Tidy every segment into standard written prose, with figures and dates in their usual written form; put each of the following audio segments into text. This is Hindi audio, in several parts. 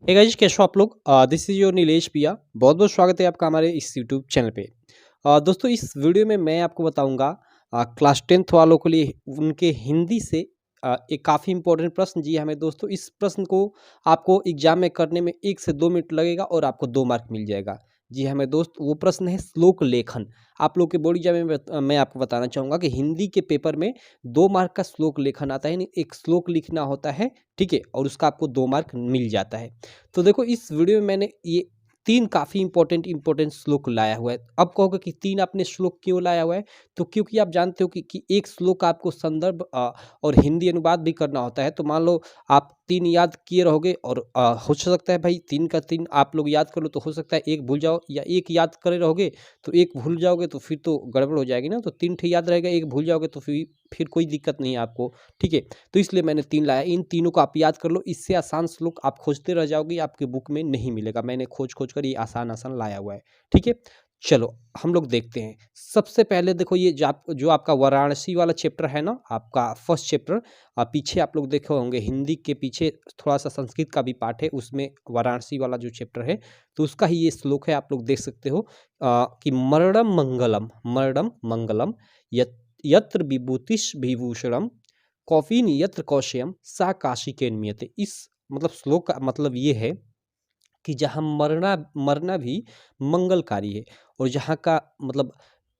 हे गाइस, कैसे हो आप लोग। दिस इज योर नीलेश पिया। बहुत बहुत स्वागत है आपका हमारे इस यूट्यूब चैनल पे। दोस्तों, इस वीडियो में मैं आपको बताऊंगा क्लास टेंथ वालों के लिए उनके हिंदी से एक काफ़ी इंपॉर्टेंट प्रश्न। जी हमें दोस्तों, इस प्रश्न को आपको एग्जाम में करने में 1 से 2 मिनट लगेगा और आपको 2 मार्क मिल जाएगा। जी हमें दोस्त, वो प्रश्न है श्लोक लेखन। आप लोग के बोर्ड एग्जाम में मैं आपको बताना चाहूँगा कि हिंदी के पेपर में 2 मार्क का श्लोक लेखन आता है, यानी एक श्लोक लिखना होता है, ठीक है, और उसका आपको 2 मार्क मिल जाता है। तो देखो, इस वीडियो में मैंने ये 3 काफ़ी इंपॉर्टेंट श्लोक लाया हुआ है। अब कहोगे कि 3 आपने श्लोक क्यों लाया हुआ है? तो क्योंकि आप जानते हो कि एक श्लोक का आपको संदर्भ और हिंदी अनुवाद भी करना होता है। तो मान लो आप 3 याद किए रहोगे और हो सकता है भाई 3 का 3 आप लोग याद कर लो, तो हो सकता है 1 भूल जाओ, या 1 याद करे रहोगे तो 1 भूल जाओगे, तो फिर तो गड़बड़ हो जाएगी ना। तो 3 ठे याद रहेगा, 1 भूल जाओगे तो फिर कोई दिक्कत नहीं है आपको, ठीक है। तो इसलिए मैंने 3 लाया। इन तीनों को आप याद कर लो, इससे आसान श्लोक आप खोजते रह जाओगे, आपके बुक में नहीं मिलेगा। मैंने खोज कर ये आसान लाया हुआ है, ठीक है। चलो हम लोग देखते हैं। सबसे पहले देखो, ये जो आपका वाराणसी वाला चैप्टर है ना, आपका फर्स्ट चैप्टर, पीछे आप लोग देखे होंगे हिंदी के पीछे थोड़ा सा संस्कृत का भी पार्ट है, उसमें वाराणसी वाला जो चैप्टर है तो उसका ही ये श्लोक है। आप लोग देख सकते हो कि मरणम मंगलम यत्र विभूतिश विभूषणम कौफीन यत्र कौशयम सा काशी के नियते। इस मतलब श्लोक का मतलब ये है कि जहाँ मरना मरना भी मंगलकारी है, और जहाँ का मतलब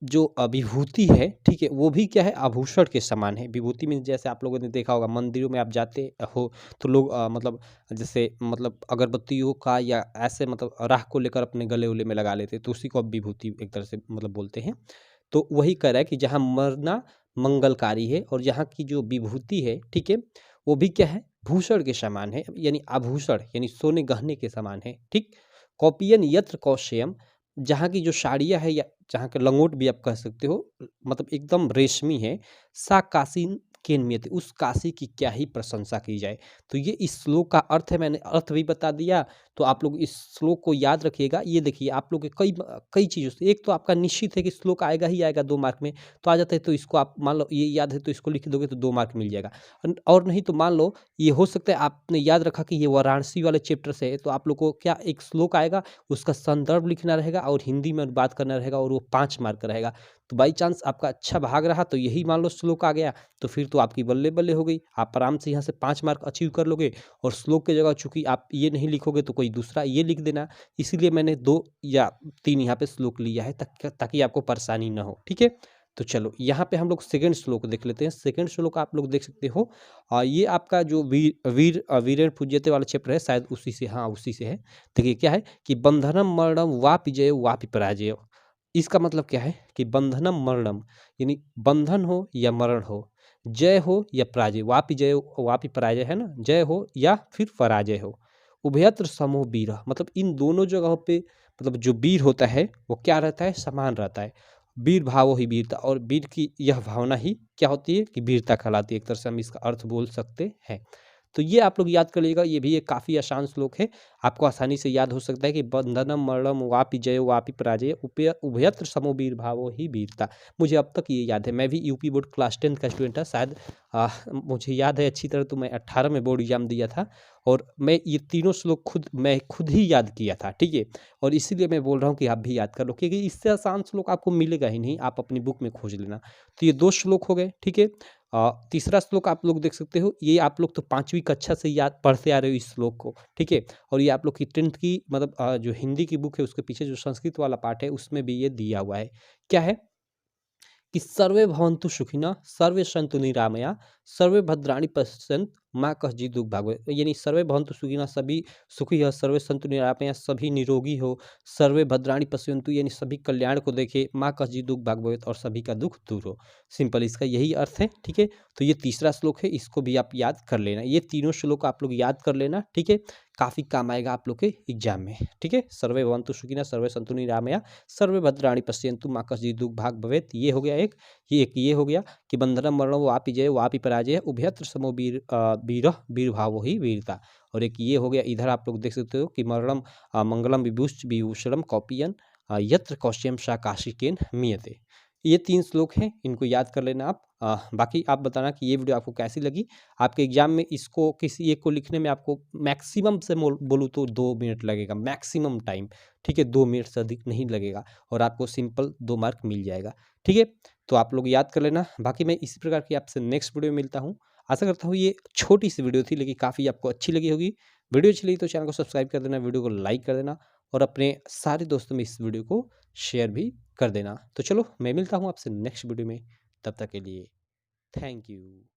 जो विभूति है, ठीक है, वो भी क्या है, आभूषण के समान है। विभूति में जैसे आप लोगों ने देखा होगा, मंदिरों में आप जाते हो तो लोग मतलब जैसे मतलब अगरबत्तियों का या ऐसे मतलब राख को लेकर अपने गले उले में लगा लेते, तो उसी को अब विभूति एक तरह से मतलब बोलते हैं। तो वही कह रहा है कि जहाँ मरना मंगलकारी है और यहाँ की जो विभूति है, ठीक है, वो भी क्या है, भूषण के समान है, यानी आभूषण यानी सोने गहने के समान है, ठीक। कौपियन यत्र कौशयम, जहाँ की जो साड़ियाँ है या जहाँ के लंगोट भी आप कह सकते हो, मतलब एकदम रेशमी है। सा काशी के नियति, उस काशी की क्या ही प्रशंसा की जाए। तो ये इस श्लोक का अर्थ है, मैंने अर्थ भी बता दिया। तो आप लोग इस श्लोक को याद रखिएगा। ये देखिए, आप लोग के कई कई चीज़ों से, एक तो आपका निश्चित है कि श्लोक आएगा ही आएगा 2 मार्क में, तो आ जाता है। तो इसको आप मान लो ये याद है तो इसको लिख दोगे तो 2 मार्क मिल जाएगा। और नहीं तो मान लो ये हो सकता है आपने याद रखा कि ये वाराणसी वाले चैप्टर से है, तो आप लोग को क्या एक श्लोक आएगा, उसका संदर्भ लिखना रहेगा और हिंदी में बात करना रहेगा, और वो 5 मार्क का रहेगा। तो बाई चांस आपका अच्छा भाग रहा तो यही मान लो श्लोक आ गया, तो फिर तो आपकी बल्ले बल्ले हो गई, आप आराम से यहाँ से 5 मार्क अचीव कर लोगे। और श्लोक की जगह चूंकि आप ये नहीं लिखोगे तो कोई दूसरा ये लिख देना। इसीलिए मैंने 2 या 3 यहाँ पे श्लोक लिया है, ताकि आपको परेशानी ना हो, ठीक है। तो चलो यहाँ पे हम लोग सेकंड श्लोक देख लेते हैं। सेकंड श्लोक आप लोग देख सकते हो, ये आपका जो वीरेण पूज्यते वाला चैप्टर है, शायद उसी से, हाँ उसी से है। देखिए क्या है कि बंधनम मरणम वापि जय वापि पराजय। इसका मतलब क्या है कि बंधनम मरणम यानी बंधन हो या मरण हो, जय हो या पराजय, वापि जय वापि पराजय है ना, जय हो या फिर पराजय हो। उभयत्र समो वीर, मतलब इन दोनों जगहों पे मतलब जो वीर होता है वो क्या रहता है, समान रहता है। वीर भावो ही वीरता, और वीर की यह भावना ही क्या होती है कि वीरता कहलाती है। एक तरह से हम इसका अर्थ बोल सकते हैं। तो ये आप लोग याद कर लीजिएगा, ये भी एक काफ़ी आसान श्लोक है, आपको आसानी से याद हो सकता है कि बंधनम मरणम वापि जयो वापि पराजय उभयत्र समो वीर भावो ही वीरता। मुझे अब तक ये याद है, मैं भी यूपी बोर्ड क्लास 10 का स्टूडेंट था शायद। मुझे याद है अच्छी तरह, तो मैं 18 में बोर्ड एग्जाम दिया था, और मैं ये तीनों श्लोक मैं खुद ही याद किया था, ठीक है। और इसीलिए मैं बोल रहा हूँ कि आप भी याद कर लो, क्योंकि इससे आसान श्लोक आपको मिलेगा ही नहीं, आप अपनी बुक में खोज लेना। तो ये 2 श्लोक हो गए, ठीक है। तीसरा श्लोक आप लोग देख सकते हो, ये आप लोग तो 5वीं कक्षा से याद पढ़ते आ रहे हो इस श्लोक को, ठीक है। और ये आप लोग की 10th की मतलब जो हिंदी की बुक है उसके पीछे जो संस्कृत वाला पार्ट है उसमें भी ये दिया हुआ है। क्या है कि सर्वे भवन्तु सुखिनः सर्वे सन्तु निरामया सर्वे भद्राणि पश्यन्तु माँ कश्चित् दुःख भाग्, यानी सर्वे भवन्तु सुखिनः, सभी सुखी हो, सर्वे सन्तु निरामया, सभी निरोगी हो, सर्वे भद्राणि पश्यन्तु यानी सभी कल्याण को देखे, माँ कश्चित् दुःख भाग् भवेत्, और सभी का दुख दूर हो। सिंपल इसका यही अर्थ है, ठीक है। तो ये तीसरा श्लोक है, इसको भी आप याद कर लेना। ये तीनों श्लोक आप लोग याद कर लेना, ठीक है। काफ़ी काम आएगा आप लोग के एग्जाम में, ठीक है। सर्वे भवन्तु सुखिनः सर्वे सन्तु निरामया सर्वे भद्राणि पश्यन्तु माँ कश्चित् दुःख भाग् भवेत्, ये हो गया एक। ये हो गया कि बंधनम मरणम वापि जय वापि पराजय उभयत्र समो वीर भावो ही वीरता। और एक ये हो गया, इधर आप लोग देख सकते हो कि मरणम मंगलम विभूषणम कौपियन यत्र कौशयम सा काशिकेन मीयते। ये 3 श्लोक हैं, इनको याद कर लेना आप। बाकी आप बताना कि ये वीडियो आपको कैसी लगी। आपके एग्ज़ाम में इसको किसी एक को लिखने में आपको मैक्सिमम से बोलूँ तो 2 मिनट लगेगा, मैक्सिमम टाइम, ठीक है? 2 मिनट से अधिक नहीं लगेगा और आपको सिंपल 2 मार्क मिल जाएगा, ठीक है? तो आप लोग याद कर लेना। बाकी मैं इसी प्रकार की आपसे नेक्स्ट वीडियो में मिलता हूँ। आशा करता हूँ ये छोटी सी वीडियो थी लेकिन काफ़ी आपको अच्छी लगी होगी। वीडियो अच्छी लगी तो चैनल को सब्सक्राइब कर देना, वीडियो को लाइक कर देना और अपने सारे दोस्तों में इस वीडियो को शेयर भी कर देना। तो चलो मैं मिलता हूँ आपसे नेक्स्ट वीडियो में, तब तक के लिए थैंक यू।